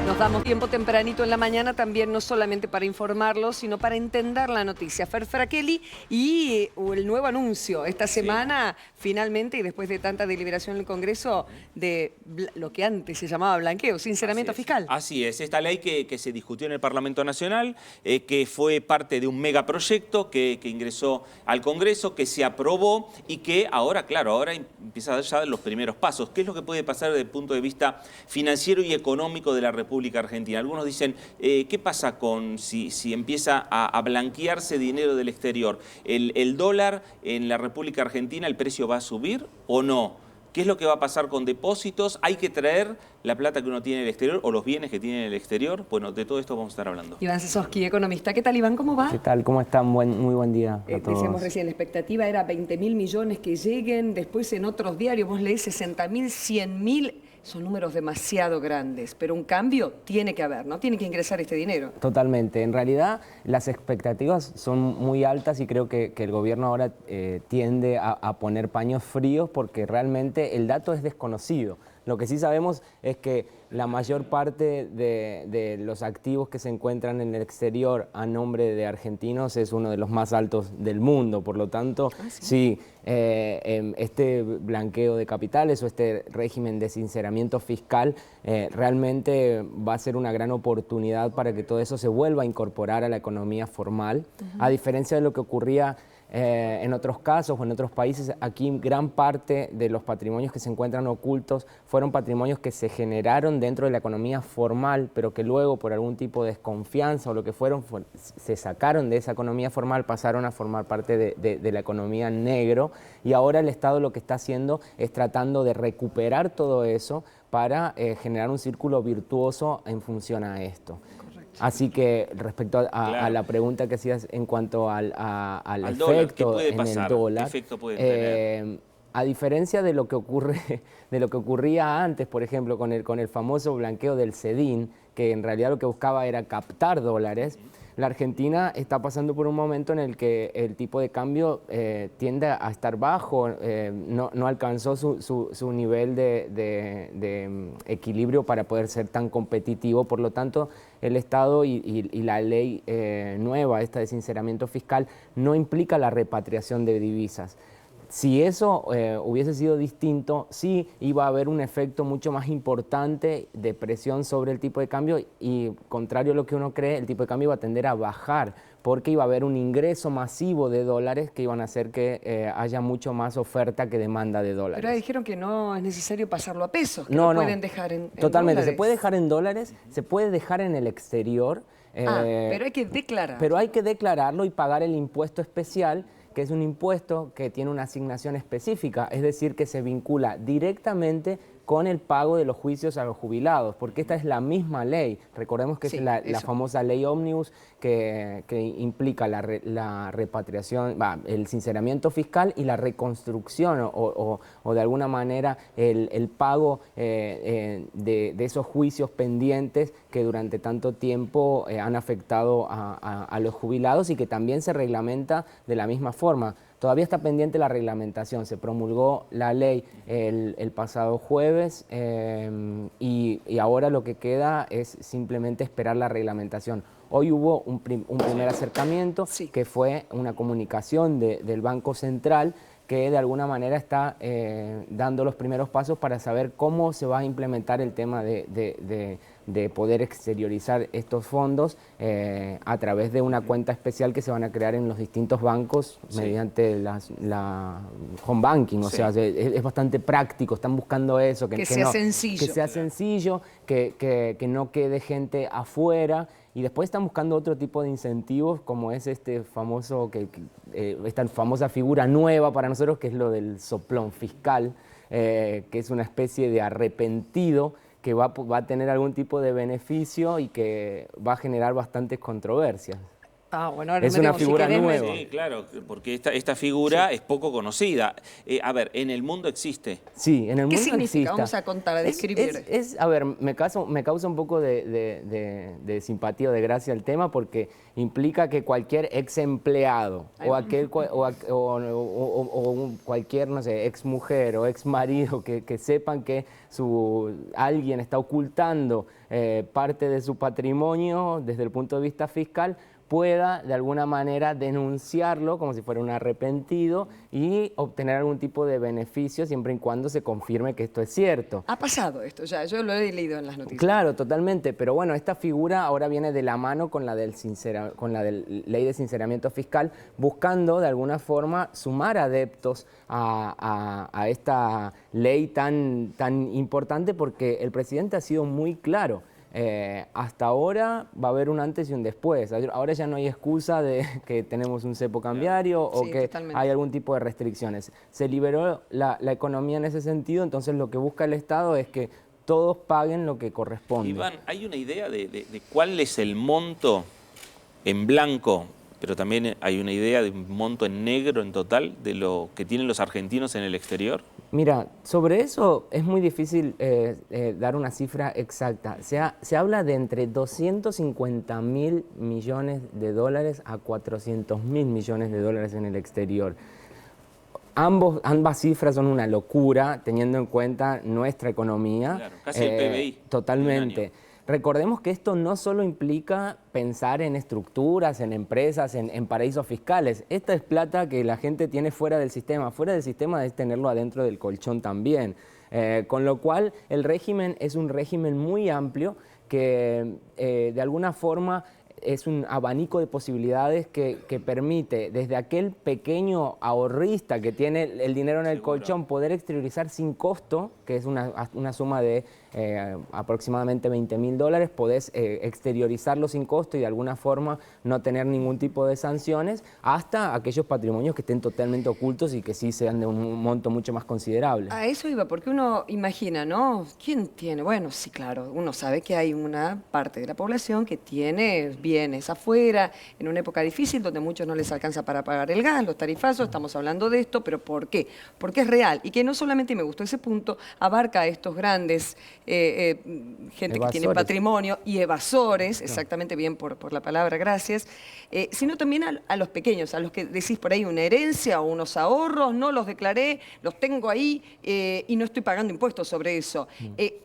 Nos damos tiempo tempranito en la mañana también, no solamente para informarlos, sino para entender la noticia. Fer Frakelli y el nuevo anuncio esta semana, finalmente, y después de tanta deliberación en el Congreso, de lo que antes se llamaba blanqueo, sinceramiento fiscal. Así es, esta ley que se discutió en el Parlamento Nacional, que fue parte de un megaproyecto que ingresó al Congreso, que se aprobó y que ahora, claro, ahora empieza a dar ya los primeros pasos. ¿Qué es lo que puede pasar desde el punto de vista financiero y económico de la República Argentina? Algunos dicen, ¿qué pasa con si empieza a blanquearse dinero del exterior? ¿El dólar en la República Argentina, el precio va a subir o no? ¿Qué es lo que va a pasar con depósitos? ¿Hay que traer la plata que uno tiene en el exterior o los bienes que tiene en el exterior? Bueno, de todo esto vamos a estar hablando. Iván Sesoski, economista. ¿Qué tal, Iván? ¿Cómo va? ¿Qué tal? ¿Cómo están? Muy buen día a todos. Decíamos recién, la expectativa era 20.000 millones que lleguen. Después en otros diarios vos leés 60.000, 100.000. Son números demasiado grandes, pero un cambio tiene que haber, ¿no? Tiene que ingresar este dinero. Totalmente. En realidad, las expectativas son muy altas y creo que el gobierno ahora tiende a poner paños fríos porque realmente el dato es desconocido. Lo que sí sabemos es que la mayor parte de los activos que se encuentran en el exterior a nombre de argentinos es uno de los más altos del mundo. Por lo tanto, sí, este blanqueo de capitales o este régimen de sinceramiento fiscal realmente va a ser una gran oportunidad para que todo eso se vuelva a incorporar a la economía formal, a diferencia de lo que ocurría en otros casos o en otros países. Aquí gran parte de los patrimonios que se encuentran ocultos fueron patrimonios que se generaron dentro de la economía formal, pero que luego por algún tipo de desconfianza o lo que fueron, se sacaron de esa economía formal, pasaron a formar parte de la economía negro, y ahora el Estado lo que está haciendo es tratando de recuperar todo eso para generar un círculo virtuoso en función a esto. Así que respecto a la pregunta que hacías en cuanto al efecto dólar, en el dólar, ¿qué efecto puede tener? A diferencia de lo que ocurría antes, por ejemplo, con el famoso blanqueo del SEDIN, que en realidad lo que buscaba era captar dólares, la Argentina está pasando por un momento en el que el tipo de cambio tiende a estar bajo, no alcanzó su nivel de equilibrio para poder ser tan competitivo. Por lo tanto, el Estado y la ley nueva, esta de sinceramiento fiscal, no implica la repatriación de divisas. Si eso hubiese sido distinto, sí iba a haber un efecto mucho más importante de presión sobre el tipo de cambio y, contrario a lo que uno cree, el tipo de cambio iba a tender a bajar porque iba a haber un ingreso masivo de dólares que iban a hacer que haya mucho más oferta que demanda de dólares. Pero ahora dijeron que no es necesario pasarlo a pesos, que no, lo pueden dejar en totalmente, dólares. Se puede dejar en dólares, se puede dejar en el exterior. Pero hay que declarar. Pero hay que declararlo y pagar el impuesto especial, que es un impuesto que tiene una asignación específica, es decir, que se vincula directamente con el pago de los juicios a los jubilados, porque esta es la misma ley. Recordemos que es la famosa ley Ómnibus que implica la repatriación, el sinceramiento fiscal y la reconstrucción o de alguna manera el pago de esos juicios pendientes que durante tanto tiempo han afectado a los jubilados y que también se reglamenta de la misma forma. Todavía está pendiente la reglamentación, se promulgó la ley el pasado jueves y ahora lo que queda es simplemente esperar la reglamentación. Hoy hubo un primer acercamiento que fue una comunicación del Banco Central que de alguna manera está dando los primeros pasos para saber cómo se va a implementar el tema de poder exteriorizar estos fondos a través de una cuenta especial que se van a crear en los distintos bancos mediante la home banking. O sea, es bastante práctico, están buscando eso. Que sea sencillo. Que sea sencillo, que no quede gente afuera. Y después están buscando otro tipo de incentivos, como es esta famosa figura nueva para nosotros, que es lo del soplón fiscal, que es una especie de arrepentido que va a tener algún tipo de beneficio y que va a generar bastantes controversias. Ah, bueno, ahora Es me una tengo, si figura querés, nueva. Sí, claro, porque esta figura es poco conocida. A ver, en el mundo existe. Sí, en el ¿Qué mundo significa? existe. Vamos a contar, a describir. A ver, me causa un poco de simpatía o de gracia el tema porque implica que cualquier ex empleado Ahí o, va. aquel, cualquier, no sé, ex mujer o ex marido que sepan que alguien está ocultando parte de su patrimonio desde el punto de vista fiscal, pueda de alguna manera denunciarlo como si fuera un arrepentido y obtener algún tipo de beneficio siempre y cuando se confirme que esto es cierto. Ha pasado esto ya, yo lo he leído en las noticias. Claro, totalmente, pero bueno, esta figura ahora viene de la mano con la del ley de sinceramiento fiscal, buscando de alguna forma sumar adeptos a esta ley tan importante porque el presidente ha sido muy claro. Hasta ahora va a haber un antes y un después. Ahora ya no hay excusa de que tenemos un cepo cambiario o Sí, que totalmente. hay algún tipo de restricciones. Se liberó la economía en ese sentido, entonces lo que busca el Estado es que todos paguen lo que corresponde. Iván, ¿hay una idea de cuál es el monto en blanco, pero también hay una idea de un monto en negro en total de lo que tienen los argentinos en el exterior? Mira, sobre eso es muy difícil dar una cifra exacta. Se habla de entre 250.000 millones de dólares a 400.000 millones de dólares en el exterior. Ambas cifras son una locura, teniendo en cuenta nuestra economía. Claro, casi el PBI. Totalmente. de un año. Recordemos que esto no solo implica pensar en estructuras, en empresas, en paraísos fiscales. Esta es plata que la gente tiene fuera del sistema. Fuera del sistema es tenerlo adentro del colchón también. Con lo cual, el régimen es un régimen muy amplio que de alguna forma es un abanico de posibilidades que permite desde aquel pequeño ahorrista que tiene el dinero en el colchón poder exteriorizar sin costo, que es una suma de aproximadamente $20.000, podés exteriorizarlo sin costo y de alguna forma no tener ningún tipo de sanciones, hasta aquellos patrimonios que estén totalmente ocultos y que sí sean de un monto mucho más considerable. A eso iba, porque uno imagina, ¿no? ¿Quién tiene? Bueno, sí, claro, uno sabe que hay una parte de la población que tiene bienes afuera, en una época difícil donde a muchos no les alcanza para pagar el gas, los tarifazos, estamos hablando de esto, pero ¿por qué? Porque es real y que no solamente, me gustó ese punto, abarca a estos grandes, gente que tiene Evasores. patrimonio y evasores, exactamente bien por la palabra, gracias, sino también a los pequeños, a los que decís por ahí una herencia o unos ahorros, no los declaré, los tengo ahí y no estoy pagando impuestos sobre eso.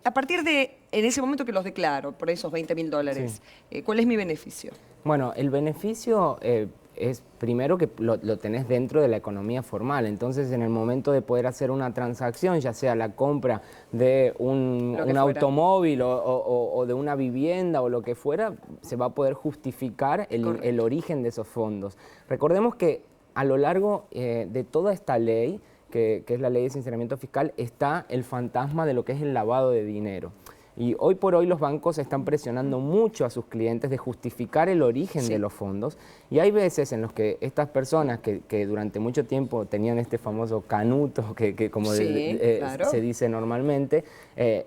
A partir de, en ese momento que los declaro, por esos $20.000, ¿cuál es mi beneficio? Bueno, el beneficio es primero que lo tenés dentro de la economía formal. Entonces, en el momento de poder hacer una transacción, ya sea la compra de un automóvil o de una vivienda o lo que fuera, se va a poder justificar el origen de esos fondos. Recordemos que a lo largo de toda esta ley, que es la ley de sinceramiento fiscal, está el fantasma de lo que es el lavado de dinero. Y hoy por hoy los bancos están presionando mucho a sus clientes de justificar el origen de los fondos. Y hay veces en los que estas personas que durante mucho tiempo tenían este famoso canuto, que como claro, se dice normalmente,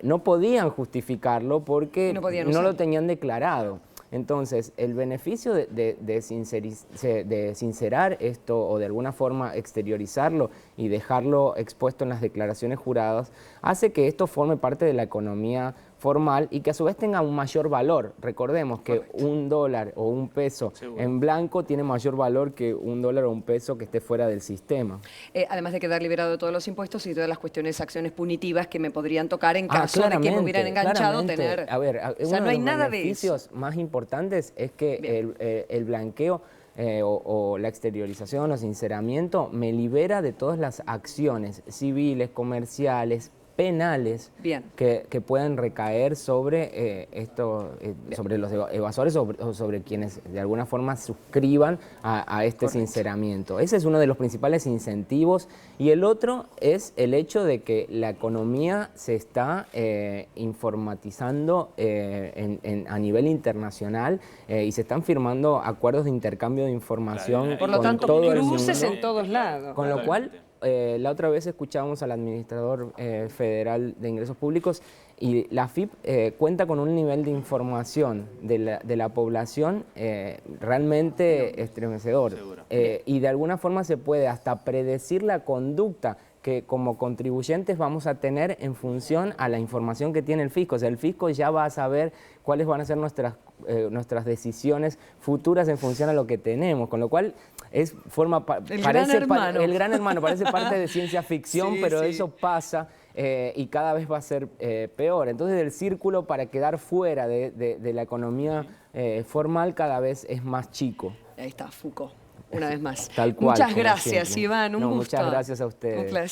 no podían justificarlo porque no lo tenían declarado. Entonces, el beneficio de sincerar esto o de alguna forma exteriorizarlo y dejarlo expuesto en las declaraciones juradas hace que esto forme parte de la economía formal y que a su vez tenga un mayor valor. Recordemos que $1 o un peso en blanco tiene mayor valor que $1 o un peso que esté fuera del sistema. Además de quedar liberado de todos los impuestos y todas las cuestiones, acciones punitivas que me podrían tocar en caso de que me hubieran enganchado, tener... A ver, o sea, no hay nada de eso. Uno de los beneficios más importantes es que el blanqueo o la exteriorización o sinceramiento me libera de todas las acciones civiles, comerciales, penales que puedan recaer sobre sobre los evasores o sobre quienes de alguna forma suscriban a este sinceramiento. Ese es uno de los principales incentivos y el otro es el hecho de que la economía se está informatizando a nivel internacional y se están firmando acuerdos de intercambio de información Por lo con tanto, todo el cruces mundo. en todos lados. Con lo cual, la otra vez escuchábamos al administrador federal de ingresos públicos Y la AFIP cuenta con un nivel de información de la población realmente estremecedor. Y de alguna forma se puede hasta predecir la conducta que como contribuyentes vamos a tener en función a la información que tiene el fisco. O sea, el fisco ya va a saber cuáles van a ser nuestras decisiones futuras en función a lo que tenemos, con lo cual El gran hermano. El gran hermano, parece parte de ciencia ficción, Sí, pero sí. eso pasa y cada vez va a ser peor. Entonces el círculo para quedar fuera de la economía formal cada vez es más chico. Ahí está, Foucault, una vez más. Tal cual. Muchas como gracias, siempre. Iván, un No, gusto. muchas gracias a ustedes. Un placer.